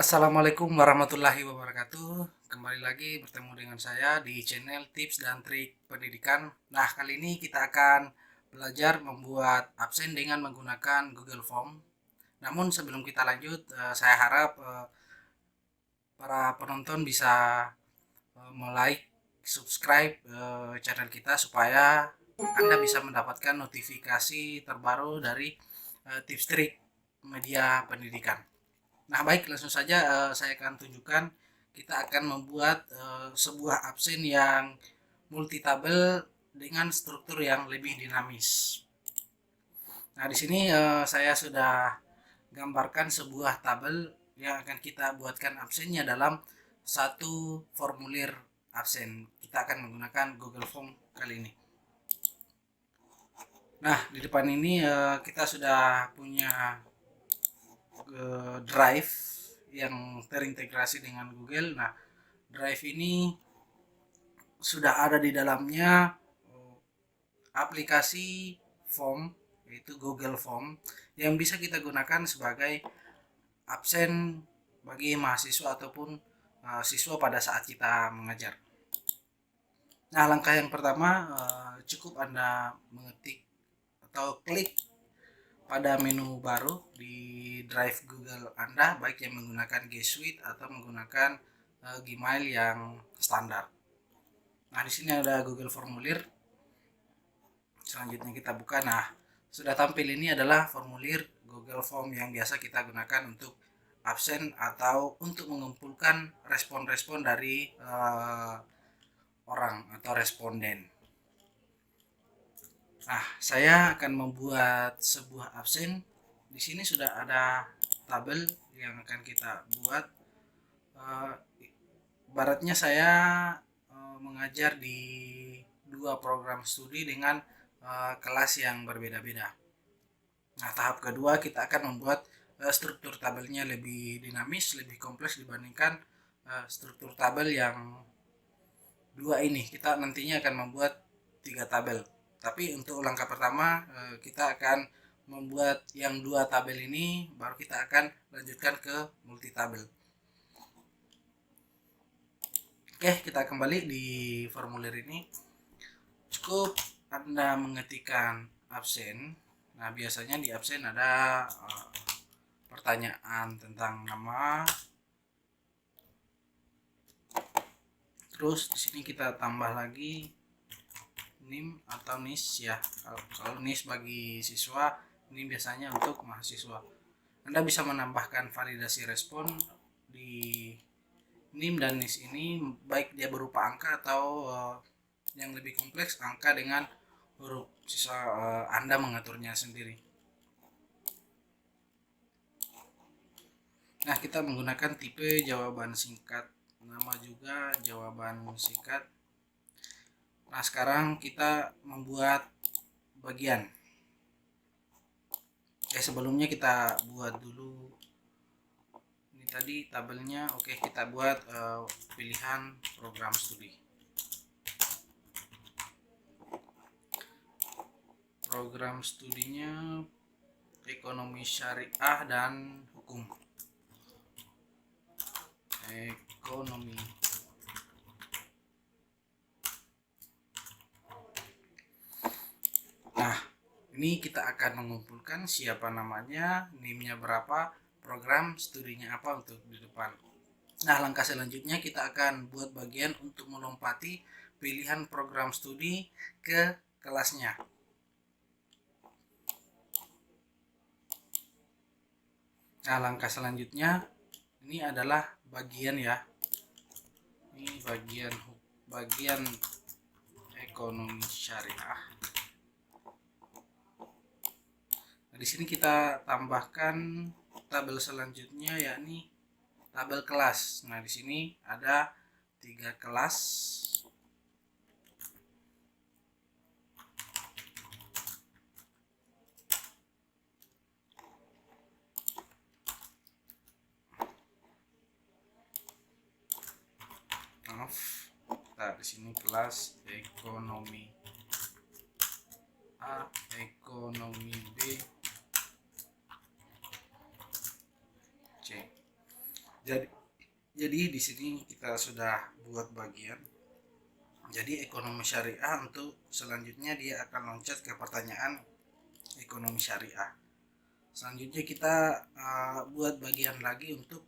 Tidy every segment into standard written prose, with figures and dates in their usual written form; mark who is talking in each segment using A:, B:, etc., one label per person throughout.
A: Assalamualaikum warahmatullahi wabarakatuh. Kembali lagi bertemu dengan saya di channel Tips dan Trik Pendidikan. Nah, kali ini kita akan belajar membuat absen dengan menggunakan Google Form. Namun sebelum kita lanjut, saya harap para penonton bisa like, subscribe channel kita supaya Anda bisa mendapatkan notifikasi terbaru dari tips trik media pendidikan. Nah, baik, langsung saja saya akan tunjukkan. Kita akan membuat sebuah absen yang multitabel dengan struktur yang lebih dinamis. Nah, di sini saya sudah gambarkan sebuah tabel yang akan kita buatkan absennya dalam satu formulir absen. Kita akan menggunakan Google Form kali ini. Nah, di depan ini kita sudah punya Drive yang terintegrasi dengan Google. Nah, Drive ini sudah ada di dalamnya aplikasi form, yaitu Google Form, yang bisa kita gunakan sebagai absen bagi mahasiswa ataupun siswa pada saat kita mengajar. Nah, langkah yang pertama cukup Anda mengetik atau klik pada menu baru di Drive Google Anda, baik yang menggunakan G Suite atau menggunakan Gmail yang standar. Nah, di sini ada Google Formulir. Selanjutnya kita buka. Nah, sudah tampil ini adalah formulir Google Form yang biasa kita gunakan untuk absen atau untuk mengumpulkan respon-respon dari orang atau responden. Nah, saya akan membuat sebuah absen. Di sini sudah ada tabel yang akan kita buat. Baratnya saya mengajar di dua program studi dengan kelas yang berbeda-beda. Nah, tahap kedua kita akan membuat struktur tabelnya lebih dinamis, lebih kompleks dibandingkan struktur tabel yang dua ini. Kita nantinya akan membuat 3 tabel. Tapi untuk langkah pertama kita akan membuat yang 2 tabel ini, baru kita akan lanjutkan ke multi tabel. Oke, kita kembali di formulir ini. Cukup Anda mengetikkan absen. Nah, biasanya di absen ada pertanyaan tentang nama. Terus di sini kita tambah lagi NIM atau NIS ya. Kalau NIS bagi siswa, ini biasanya untuk mahasiswa. Anda bisa menambahkan validasi respon di NIM dan NIS ini, baik dia berupa angka atau yang lebih kompleks angka dengan huruf. Sisa Anda mengaturnya sendiri. Nah, kita menggunakan tipe jawaban singkat, nama juga jawaban singkat. Nah, sekarang kita membuat bagian. Sebelumnya kita buat dulu ini tadi tabelnya. Oke, kita buat pilihan program studi. Program studinya ekonomi syariah dan hukum. Ekonomi. Nah, ini kita akan mengumpulkan siapa namanya, NIM-nya berapa, program studinya apa untuk di depan. Nah, langkah selanjutnya kita akan buat bagian untuk melompati pilihan program studi ke kelasnya. Nah, langkah selanjutnya ini adalah bagian ya. Ini bagian ekonomi syariah. Nah, di sini kita tambahkan tabel selanjutnya, yakni tabel kelas. Nah, di sini ada 3 kelas. Nah, di sini kelas ekonomi A, ekonomi B, C. Jadi jadi di sini kita sudah buat bagian. Jadi ekonomi syariah untuk selanjutnya dia akan loncat ke pertanyaan ekonomi syariah. Selanjutnya kita buat bagian lagi untuk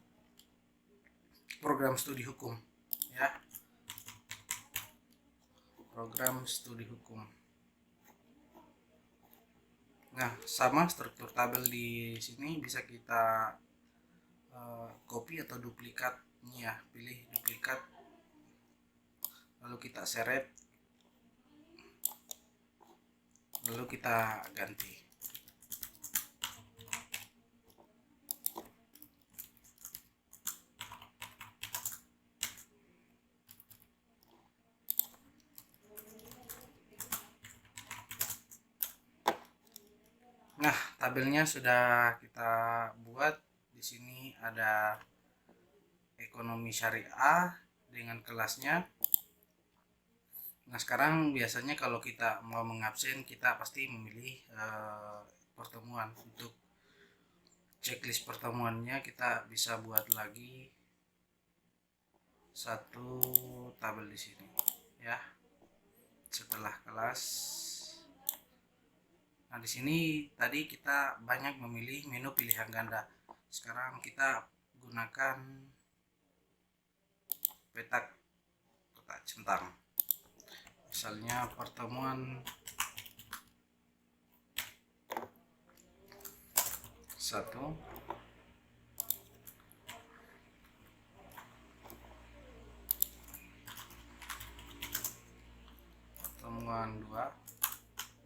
A: program studi hukum, ya. Program studi hukum. Nah, sama struktur tabel di sini bisa kita copy atau duplikatnya, ya. Pilih duplikat, lalu kita seret, lalu kita ganti. Nah, tabelnya sudah kita buat. Di sini ada ekonomi syariah dengan kelasnya. Nah, sekarang biasanya kalau kita mau mengabsen, kita pasti memilih pertemuan. Untuk checklist pertemuannya kita bisa buat lagi satu tabel di sini, ya. Setelah kelas. Nah, di sini tadi kita banyak memilih menu pilihan ganda. Sekarang kita gunakan peta centang. Misalnya pertemuan 1, pertemuan 2,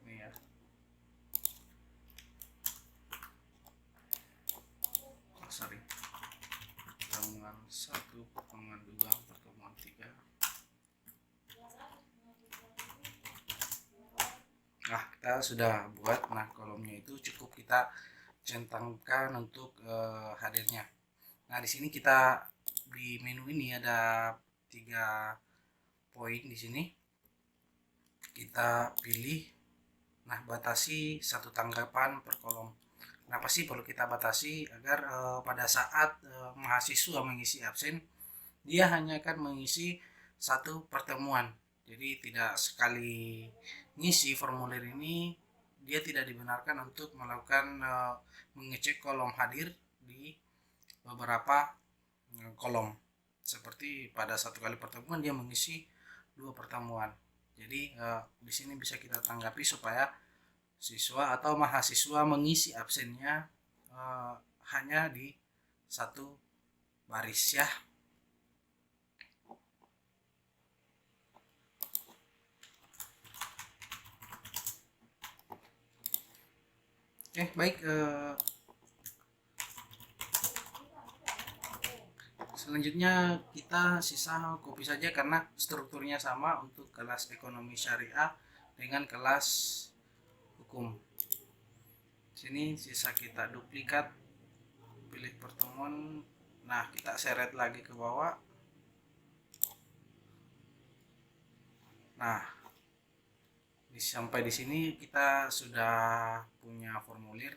A: ini ya. Pertemuan 1, pertemuan 2, pertemuan 3. Nah, kita sudah buat. Nah, kolomnya itu cukup kita centangkan untuk hadirnya. Nah, di sini kita di menu ini ada 3 poin di sini. Kita pilih, nah, batasi 1 tanggapan per kolom. Kenapa sih perlu kita batasi? Agar pada saat mahasiswa mengisi absen, dia hanya akan mengisi 1 pertemuan. Jadi tidak sekali ngisi formulir ini, dia tidak dibenarkan untuk melakukan mengecek kolom hadir di beberapa kolom. Seperti pada 1 kali pertemuan dia mengisi 2 pertemuan. Jadi di sini bisa kita tanggapi supaya siswa atau mahasiswa mengisi absennya hanya di 1 baris, ya. Oke, baik. Selanjutnya kita sisa copy saja karena strukturnya sama untuk kelas ekonomi syariah dengan kelas hukum. Sini sisa kita duplikat, pilih pertemuan. Nah, kita seret lagi ke bawah. Nah, sampai di sini kita sudah punya formulir.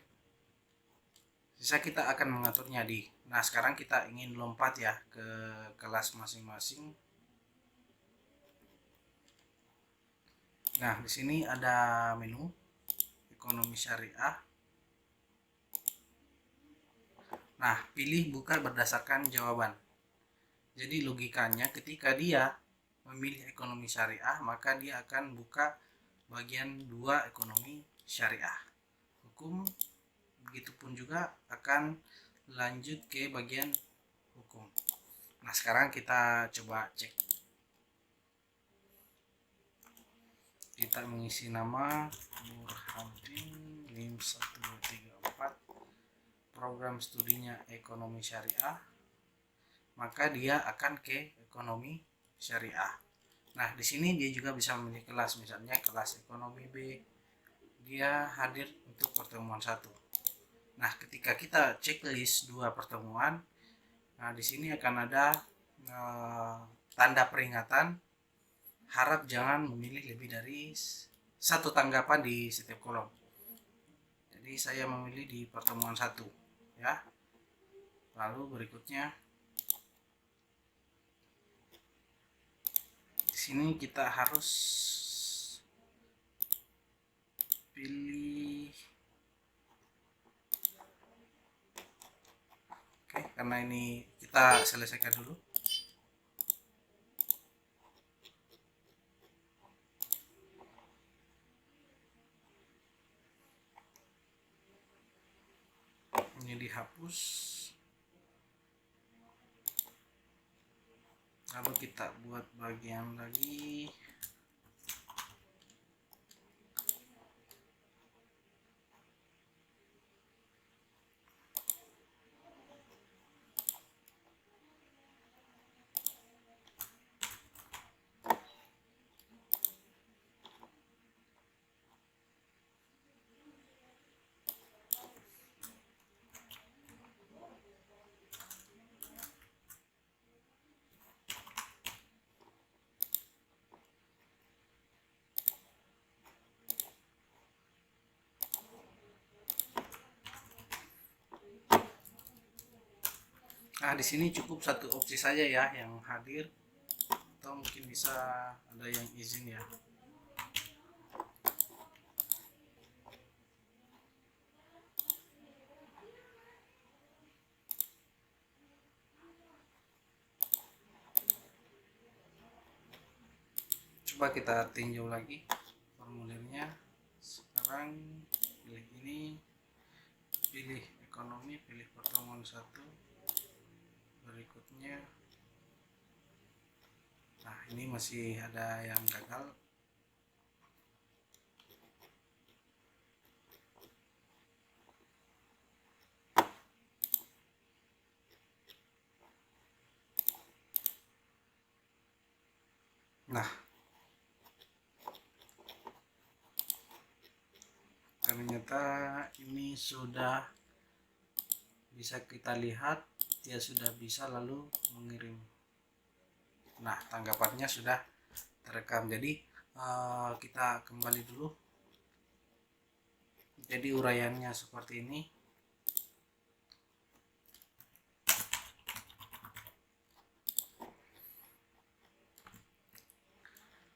A: Sisa kita akan mengaturnya di. Nah, sekarang kita ingin lompat, ya, ke kelas masing-masing. Nah, di sini ada menu ekonomi syariah. Nah, pilih buka berdasarkan jawaban. Jadi logikanya ketika dia memilih ekonomi syariah, maka dia akan buka bagian 2 ekonomi syariah. Hukum begitupun juga akan lanjut ke bagian hukum. Nah, sekarang kita coba cek. Kita mengisi nama Burhanuddin NIM 1234, program studinya ekonomi syariah, maka dia akan ke ekonomi syariah. Nah, di sini dia juga bisa memilih kelas, misalnya kelas ekonomi B. Dia hadir untuk pertemuan 1. Nah, ketika kita checklist 2 pertemuan, nah di sini akan ada tanda peringatan, harap jangan memilih lebih dari 1 tanggapan di setiap kolom. Jadi saya memilih di pertemuan 1, ya. Lalu berikutnya sini kita harus pilih. Oke, karena ini kita selesaikan dulu. Ini dihapus. Lalu kita buat bagian lagi. Nah, di sini cukup satu opsi saja ya yang hadir, atau mungkin bisa ada yang izin ya. Coba kita tinjau lagi formulirnya. Sekarang pilih ini, pilih ekonomi, pilih pertemuan 1. Berikutnya, nah ini masih ada yang gagal. Nah, ternyata ini sudah bisa kita lihat, dia sudah bisa lalu mengirim. Nah, tanggapannya sudah terekam. Jadi kita kembali dulu. Jadi uraiannya seperti ini.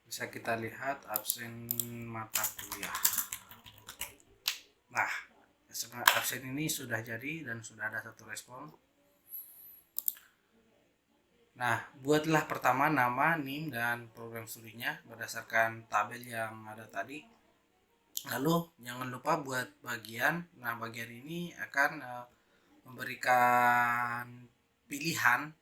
A: Bisa kita lihat absen mata kuliah. Nah, absen ini sudah jadi dan sudah ada 1 respon. Nah, buatlah pertama nama, NIM, dan program studinya berdasarkan tabel yang ada tadi. Lalu jangan lupa buat bagian. Nah, bagian ini akan memberikan pilihan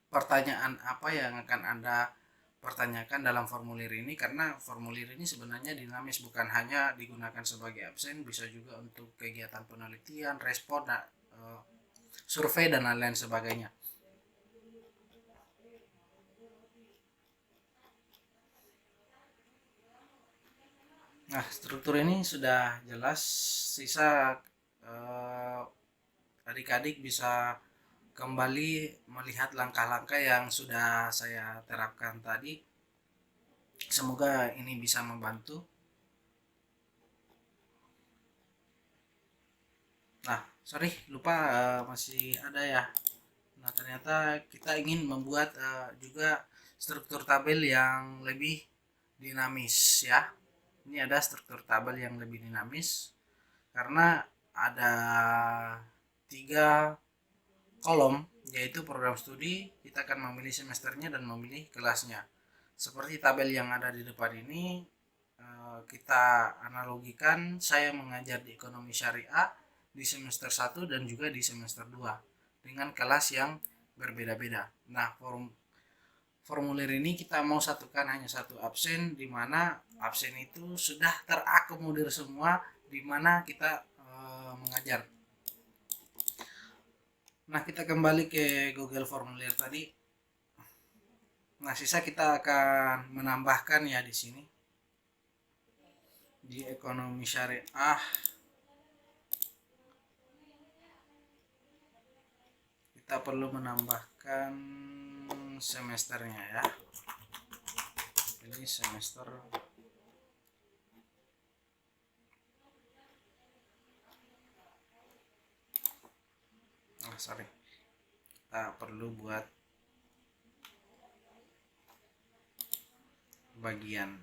A: pertanyaan apa yang akan Anda pertanyakan dalam formulir ini, karena formulir ini sebenarnya dinamis, bukan hanya digunakan sebagai absen, bisa juga untuk kegiatan penelitian, respon, survei dan lain-lain sebagainya. Nah, struktur ini sudah jelas. Sisa adik-adik bisa kembali melihat langkah-langkah yang sudah saya terapkan tadi. Semoga ini bisa membantu. Nah, sorry, lupa masih ada ya. Nah, ternyata kita ingin membuat juga struktur tabel yang lebih dinamis ya. Ini ada struktur tabel yang lebih dinamis karena ada 3 kolom, yaitu program studi. Kita akan memilih semesternya dan memilih kelasnya. Seperti tabel yang ada di depan ini, kita analogikan saya mengajar di ekonomi syariah di semester 1 dan juga di semester 2 dengan kelas yang berbeda-beda. Nah, formulir ini kita mau satukan hanya 1 absen, di mana absen itu sudah terakomodir semua di mana kita mengajar. Nah, kita kembali ke Google Formulir tadi. Nah, sisa kita akan menambahkan ya di sini. Di ekonomi syariah kita perlu menambahkan semesternya ya. Ini semester sorry, kita perlu buat bagian.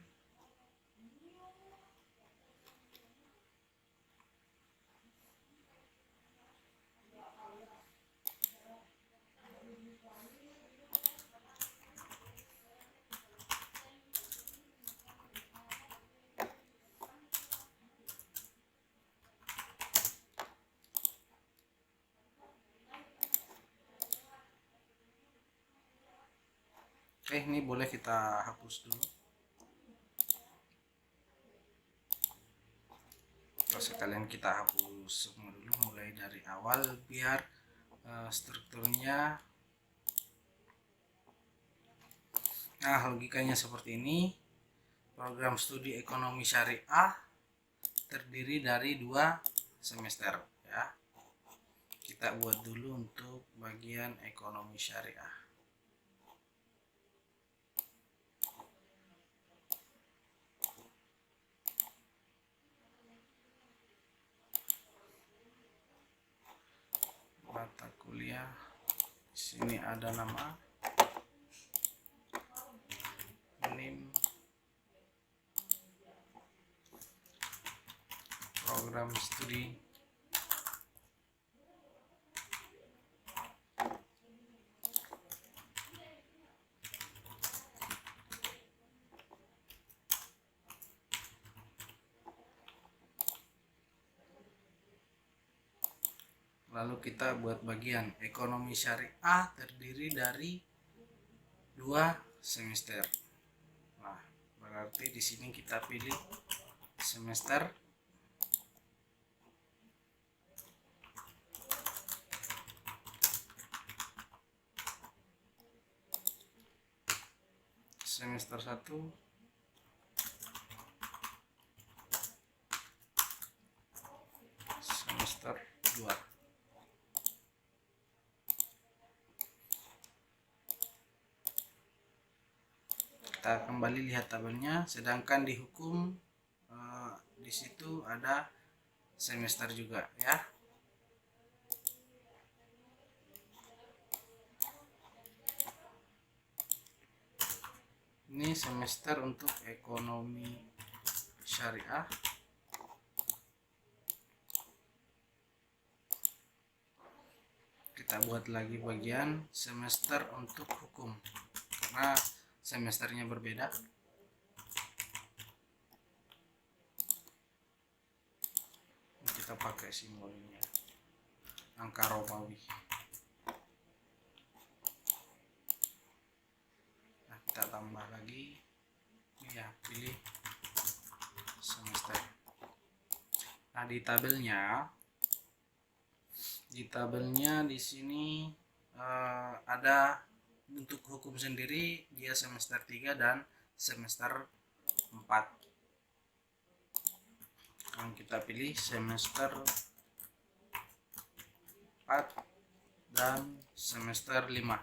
A: Oke, ini boleh kita hapus dulu. Terus sekalian kita hapus semua dulu mulai dari awal biar strukturnya. Nah, logikanya seperti ini. Program studi ekonomi syariah terdiri dari 2 semester ya. Kita buat dulu untuk bagian ekonomi syariah. Mata kuliah di sini ada nama, NIM, program studi, lalu kita buat bagian ekonomi syariah terdiri dari 2 semester. Nah, berarti di sini kita pilih semester semester 1, semester 2. Kita kembali lihat tabelnya, sedangkan di hukum di situ ada semester juga ya. Ini semester untuk ekonomi syariah. Kita buat lagi bagian semester untuk hukum karena semesternya berbeda. Kita pakai simbolnya angka Romawi. Nah, kita tambah lagi ya, pilih semester. Nah, di tabelnya di sini ada untuk hukum sendiri dia semester 3 dan semester 4. Yang kita pilih semester 4 dan semester 5.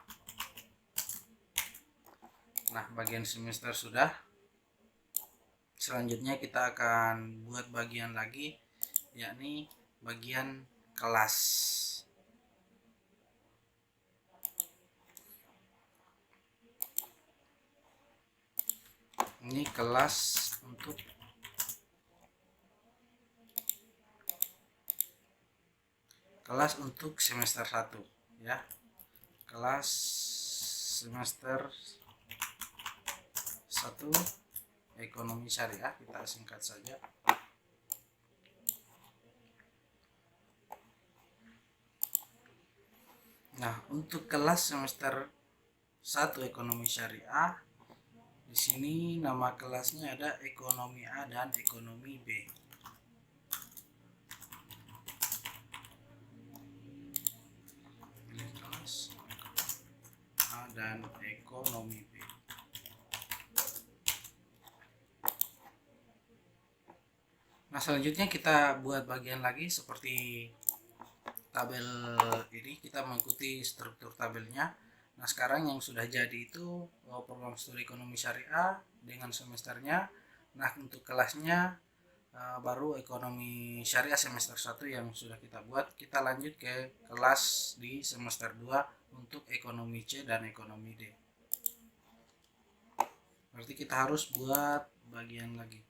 A: Nah, bagian semester sudah. Selanjutnya kita akan buat bagian lagi, yakni bagian kelas. Ini kelas untuk semester 1 ya. Kelas semester 1 ekonomi syariah, kita singkat saja. Nah, untuk kelas semester 1 ekonomi syariah, di sini nama kelasnya ada ekonomi A dan ekonomi B. Pilih kelas A dan ekonomi B. Nah, selanjutnya kita buat bagian lagi seperti tabel ini, kita mengikuti struktur tabelnya. Nah, sekarang yang sudah jadi itu program studi ekonomi syariah dengan semesternya. Nah, untuk kelasnya baru ekonomi syariah semester 1 yang sudah kita buat. Kita lanjut ke kelas di semester 2 untuk ekonomi C dan ekonomi D. Berarti kita harus buat bagian lagi.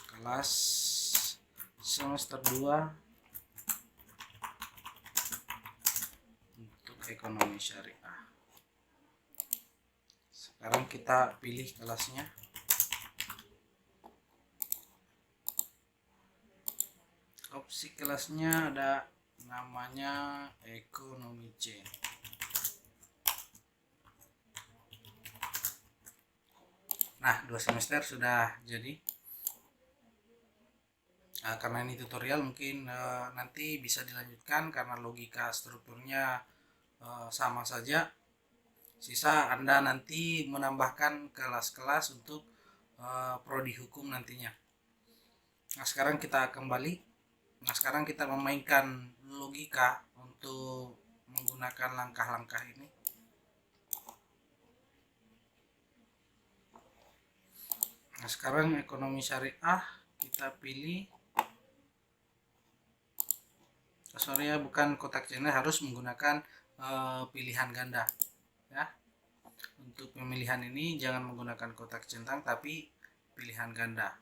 A: Kelas semester 2 untuk ekonomi syariah. Sekarang kita pilih kelasnya. Opsi kelasnya ada namanya ekonomi C. Nah, 2 semester sudah jadi. Karena ini tutorial, mungkin nanti bisa dilanjutkan karena logika strukturnya sama saja. Sisa Anda nanti menambahkan kelas-kelas untuk prodi hukum nantinya. Nah, sekarang kita kembali. Nah, sekarang kita memainkan logika untuk menggunakan langkah-langkah ini. Nah, sekarang ekonomi syariah kita pilih. Sorry ya, bukan kotak channel, harus menggunakan pilihan ganda ya. Untuk pemilihan ini jangan menggunakan kotak centang tapi pilihan ganda.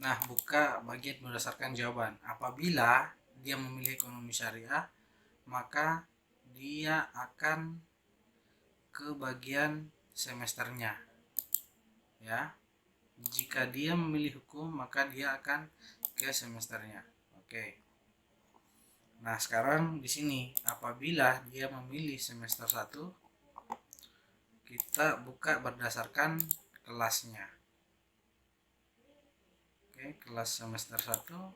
A: Nah, buka bagian berdasarkan jawaban. Apabila dia memilih ekonomi syariah, maka dia akan ke bagian semesternya ya. Jika dia memilih hukum, maka dia akan ke semesternya. Oke. Nah, sekarang di sini apabila dia memilih semester 1, kita buka berdasarkan kelasnya. Oke, kelas semester 1.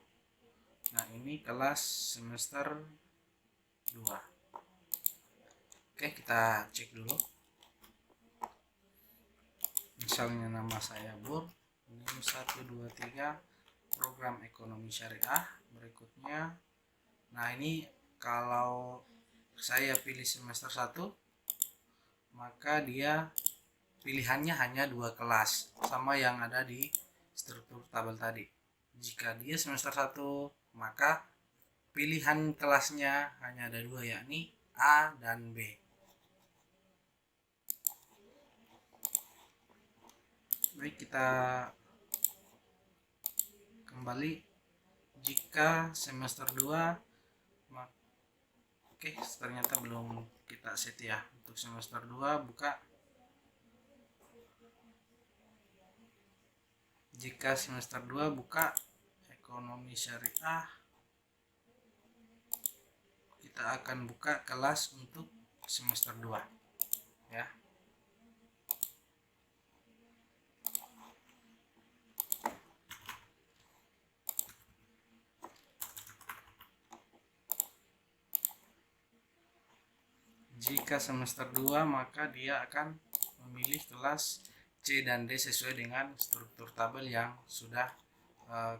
A: Nah, ini kelas semester 2. Oke, kita cek dulu. Misalnya nama saya Bur, NIM 123 program ekonomi syariah. Berikutnya, nah ini kalau saya pilih semester 1, maka dia pilihannya hanya 2 kelas sama yang ada di struktur tabel tadi. Jika dia semester 1, maka pilihan kelasnya hanya ada 2, yakni A dan B. Baik, kita kembali. Jika semester 2, oke, ternyata belum kita set ya. Untuk semester 2 buka. Jika semester 2 buka ekonomi syariah, kita akan buka kelas untuk semester 2 ya. Jika semester 2, maka dia akan memilih kelas C dan D sesuai dengan struktur tabel yang sudah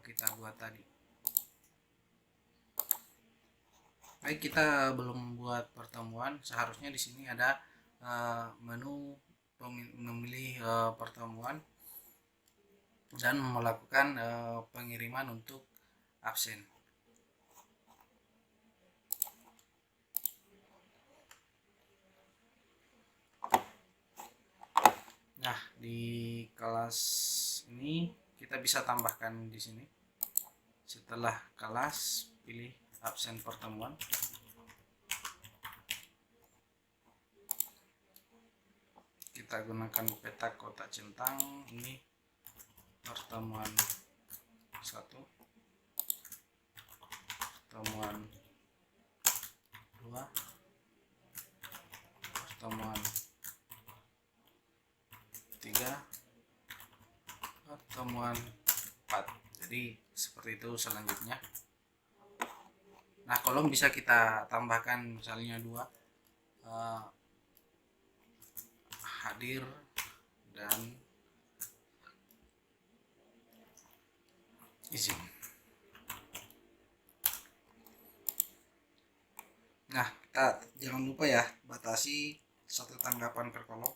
A: kita buat tadi. Baik, kita belum membuat pertemuan. Seharusnya di sini ada menu memilih pertemuan dan melakukan pengiriman untuk absen. Nah, di kelas ini kita bisa tambahkan di sini. Setelah kelas, pilih absen pertemuan. Kita gunakan peta kotak centang. Ini pertemuan 1, pertemuan 2, pertemuan 3, pertemuan 4. Jadi seperti itu selanjutnya. Nah, kolom bisa kita tambahkan misalnya 2, hadir dan izin. Nah, kita jangan lupa ya, batasi 1 tanggapan per kolom.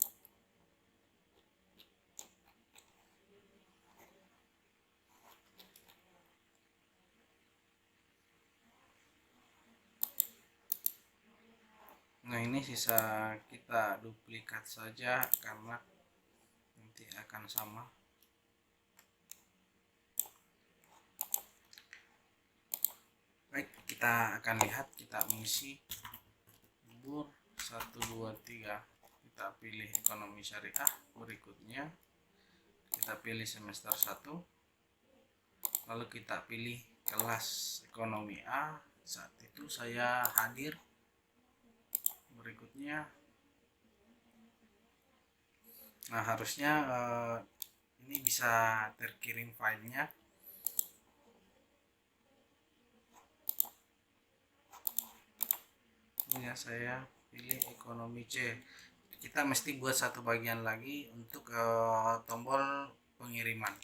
A: Nah, ini sisa kita duplikat saja karena nanti akan sama. Baik, kita akan lihat, kita mengisi bur 1 2 3, kita pilih ekonomi syariah. Berikutnya kita pilih semester 1, lalu kita pilih kelas ekonomi A. Saat itu saya hadir. Berikutnya, nah harusnya ini bisa terkirim filenya. Ini ya, saya pilih ekonomi C. Kita mesti buat satu bagian lagi untuk tombol pengiriman.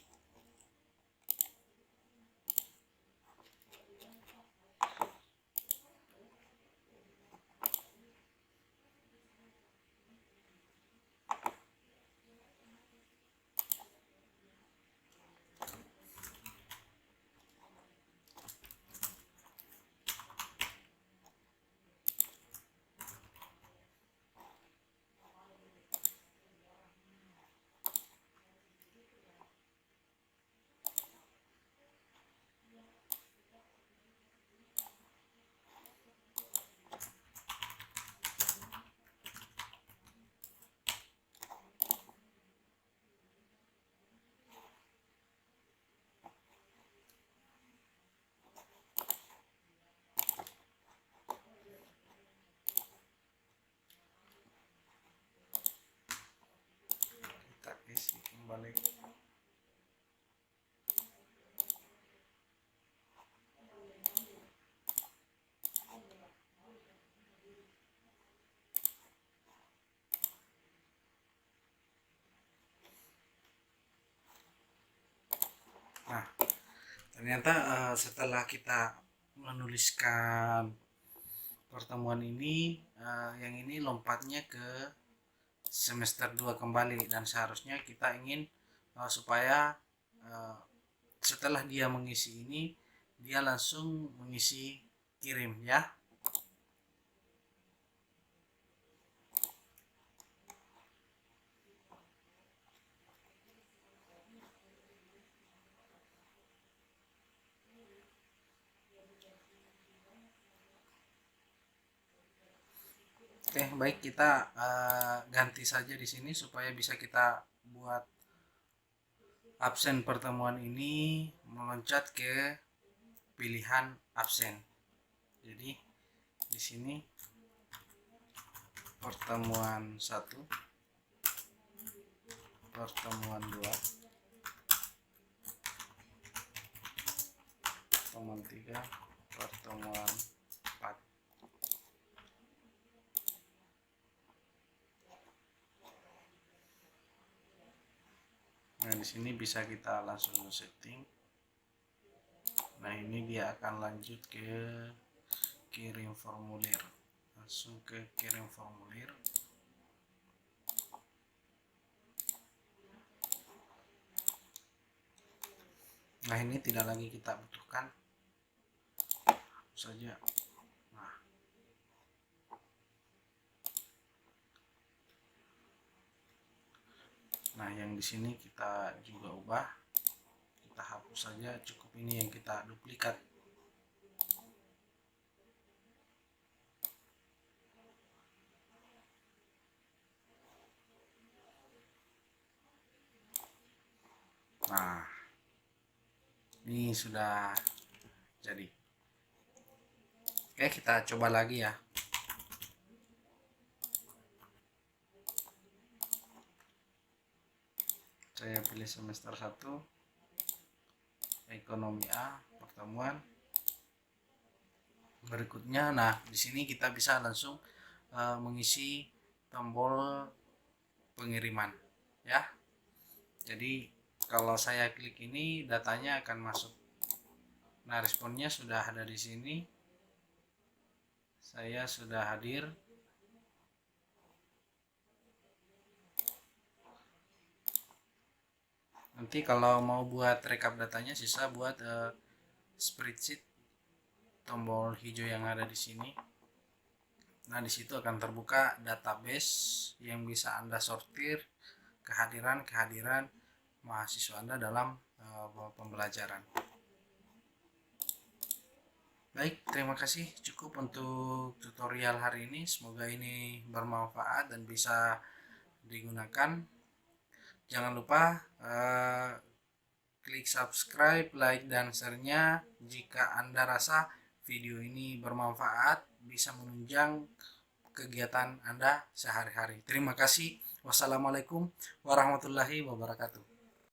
A: Kita isi kembali. Nah, ternyata setelah kita menuliskan pertemuan ini, yang ini lompatnya ke semester 2 kembali, dan seharusnya kita ingin supaya setelah dia mengisi ini, dia langsung mengisi kirim ya. Oke, baik, kita ganti saja di sini supaya bisa kita buat absen pertemuan ini meloncat ke pilihan absen. Jadi di sini pertemuan 1, pertemuan 2, pertemuan 3, pertemuan 4. Nah, di sini bisa kita langsung setting. Nah, ini dia akan lanjut ke kirim formulir. Langsung ke kirim formulir. Nah, ini tidak lagi kita butuhkan. Hapus saja. Nah, yang di sini kita juga ubah. Kita hapus saja, cukup ini yang kita duplikat. Nah, ini sudah jadi. Oke, kita coba lagi ya. Saya pilih semester 1, ekonomi A, pertemuan. Berikutnya, nah di sini kita bisa langsung mengisi tombol pengiriman ya. Jadi kalau saya klik ini, datanya akan masuk. Nah, responnya sudah ada di sini. Saya sudah hadir. Nanti kalau mau buat rekap datanya, sisa buat spreadsheet, tombol hijau yang ada di sini. Nah, di situ akan terbuka database yang bisa Anda sortir kehadiran mahasiswa Anda dalam pembelajaran. Baik, terima kasih cukup untuk tutorial hari ini. Semoga ini bermanfaat dan bisa digunakan. Jangan lupa klik subscribe, like, dan share-nya jika Anda rasa video ini bermanfaat, bisa menunjang kegiatan Anda sehari-hari. Terima kasih. Wassalamualaikum warahmatullahi wabarakatuh.